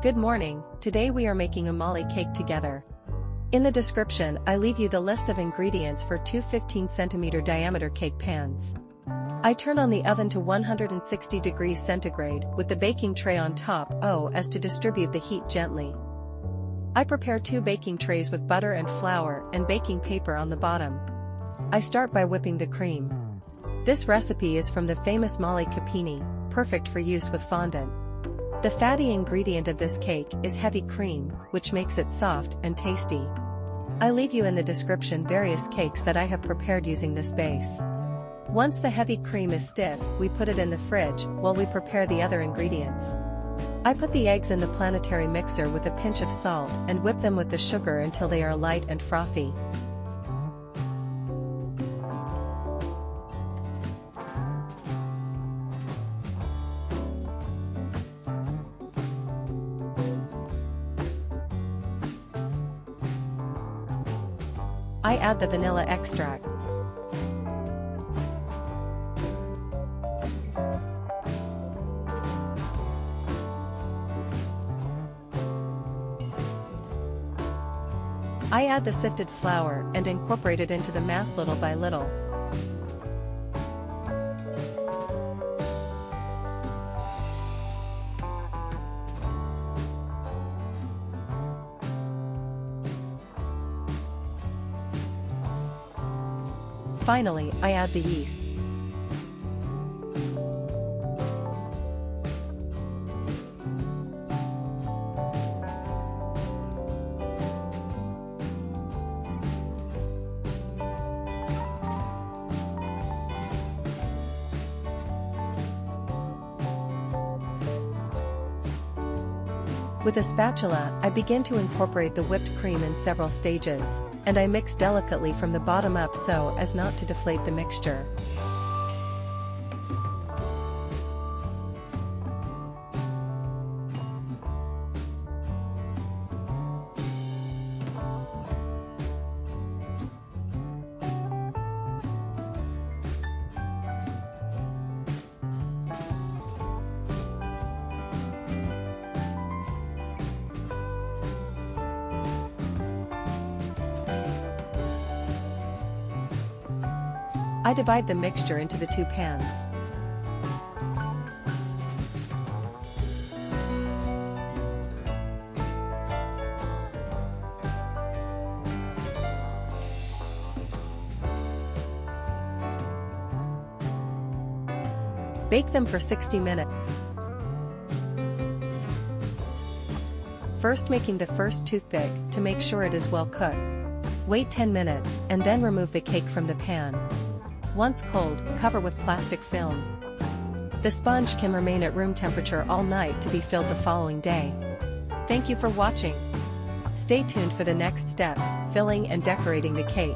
Good morning, today we are making a molly cake together. In the description I leave you the list of ingredients for two 15 cm diameter cake pans. I turn on the oven to 160 degrees centigrade with the baking tray on top so as to distribute the heat gently. I prepare 2 baking trays with butter and flour and baking paper on the bottom. I start by whipping the cream. This recipe is from the famous molly capini, perfect for use with fondant. The fatty ingredient of this cake is heavy cream, which makes it soft and tasty. I leave you in the description various cakes that I have prepared using this base. Once the heavy cream is stiff, we put it in the fridge while we prepare the other ingredients. I put the eggs in the planetary mixer with a pinch of salt and whip them with the sugar until they are light and frothy. I add the vanilla extract. I add the sifted flour and incorporate it into the mass little by little. Finally, I add the yeast. With a spatula, I begin to incorporate the whipped cream in several stages, and I mix delicately from the bottom up so as not to deflate the mixture. I divide the mixture into the 2 pans. Bake them for 60 minutes. First, making the first toothpick to make sure it is well cooked. Wait 10 minutes and then remove the cake from the pan. Once cold, cover with plastic film. The sponge can remain at room temperature all night to be filled the following day. Thank you for watching. Stay tuned for the next steps, filling and decorating the cake.